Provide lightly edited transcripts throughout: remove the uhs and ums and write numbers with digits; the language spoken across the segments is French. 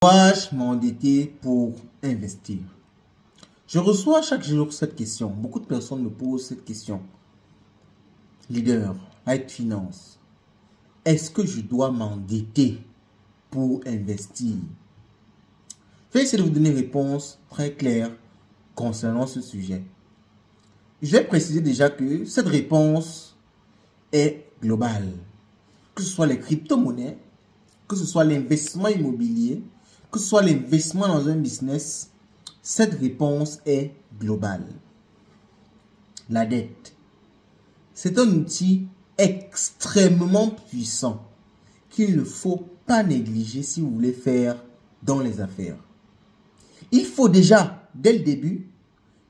Dois-je m'endetter pour investir? Je reçois chaque jour cette question. Beaucoup de personnes me posent cette question. Leader, Light Finance, est-ce que je dois m'endetter pour investir? Je vais essayer de vous donner une réponse très claire concernant ce sujet. Je vais préciser déjà que cette réponse est globale. Que ce soit les crypto-monnaies, que ce soit l'investissement immobilier, que ce soit l'investissement dans un business, cette réponse est globale. La dette, c'est un outil extrêmement puissant qu'il ne faut pas négliger si vous voulez faire dans les affaires. Il faut déjà, dès le début,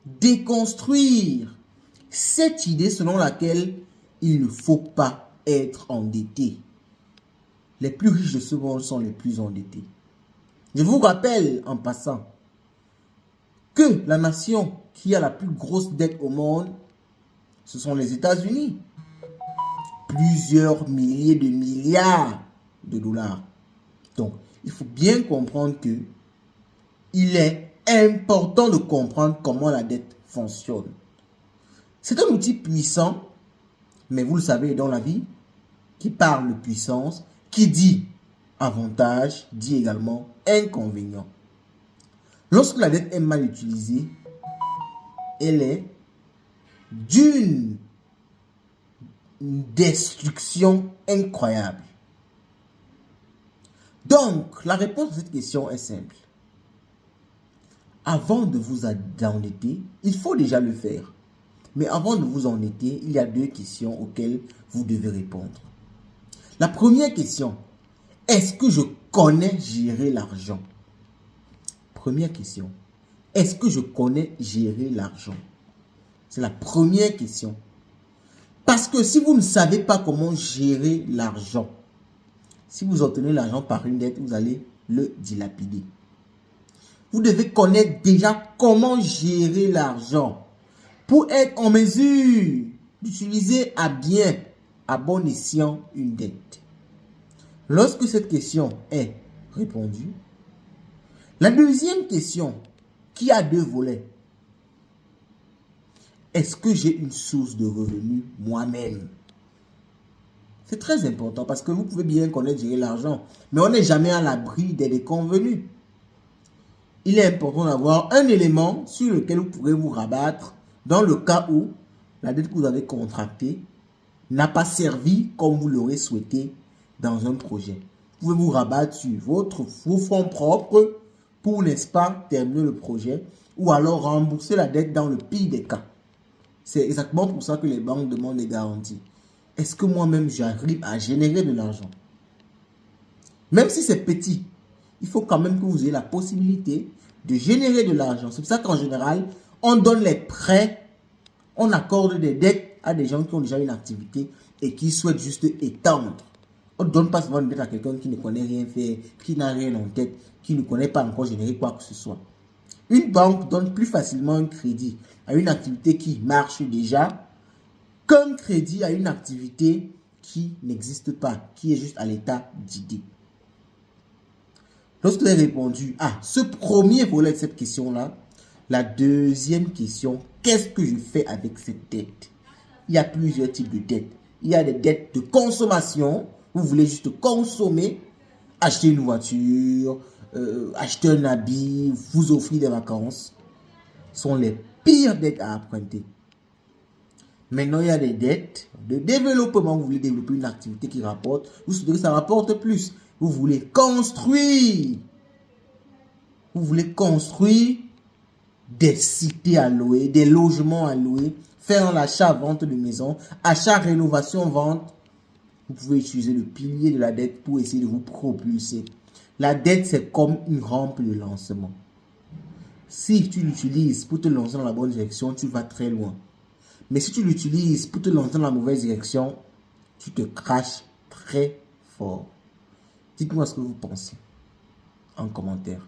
déconstruire cette idée selon laquelle il ne faut pas être endetté. Les plus riches de ce monde sont les plus endettés. Je vous rappelle en passant que la nation qui a la plus grosse dette au monde, ce sont les États-Unis. Plusieurs milliers de milliards de dollars. Donc, il faut bien comprendre que il est important de comprendre comment la dette fonctionne. C'est un outil puissant, mais vous le savez, dans la vie, qui parle de puissance, qui dit avantage, dit également inconvénient. Lorsque la dette est mal utilisée, elle est d'une destruction incroyable. Donc, la réponse à cette question est simple. Avant de vous endetter, il faut déjà le faire. Mais avant de vous endetter, il y a deux questions auxquelles vous devez répondre. La première question, est-ce que je connais gérer l'argent? Première question, est-ce que je connais gérer l'argent? C'est la première question. Parce que si vous ne savez pas comment gérer l'argent, si vous obtenez l'argent par une dette, vous allez le dilapider. Vous devez connaître déjà comment gérer l'argent pour être en mesure d'utiliser à bien, à bon escient, une dette. Lorsque cette question est répondue, la deuxième question, qui a deux volets, est-ce que j'ai une source de revenus moi-même? C'est très important parce que vous pouvez bien connaître gérer l'argent, mais on n'est jamais à l'abri des déconvenus. Il est important d'avoir un élément sur lequel vous pourrez vous rabattre dans le cas où la dette que vous avez contractée n'a pas servi comme vous l'aurez souhaité dans un projet. Vous pouvez vous rabattre sur vos fonds propres pour, n'est-ce pas, terminer le projet ou alors rembourser la dette dans le pire des cas. C'est exactement pour ça que les banques demandent des garanties. Est-ce que moi-même j'arrive à générer de l'argent? Même si c'est petit, il faut quand même que vous ayez la possibilité de générer de l'argent. C'est pour ça qu'en général, on donne les prêts, on accorde des dettes à des gens qui ont déjà une activité et qui souhaitent juste étendre. On ne donne pas souvent une dette à quelqu'un qui ne connaît rien faire, qui n'a rien en tête, qui ne connaît pas encore générer quoi que ce soit. Une banque donne plus facilement un crédit à une activité qui marche déjà qu'un crédit à une activité qui n'existe pas, qui est juste à l'état d'idée. Lorsque vous avez répondu à ce premier volet de cette question-là, la deuxième question, qu'est-ce que je fais avec cette dette? Il y a plusieurs types de dettes. Il y a des dettes de consommation. Vous voulez juste consommer, acheter une voiture, acheter un habit, vous offrir des vacances. Ce sont les pires dettes à emprunter. Maintenant, il y a des dettes de développement. Vous voulez développer une activité qui rapporte. Vous souhaitez que ça rapporte plus. Vous voulez construire. Vous voulez construire des cités à louer, des logements à louer, faire l'achat-vente de maisons, achat, rénovation, vente. Vous pouvez utiliser le pilier de la dette pour essayer de vous propulser. La dette, c'est comme une rampe de lancement. Si tu l'utilises pour te lancer dans la bonne direction, tu vas très loin. Mais si tu l'utilises pour te lancer dans la mauvaise direction, tu te craches très fort. Dites-moi ce que vous pensez en commentaire.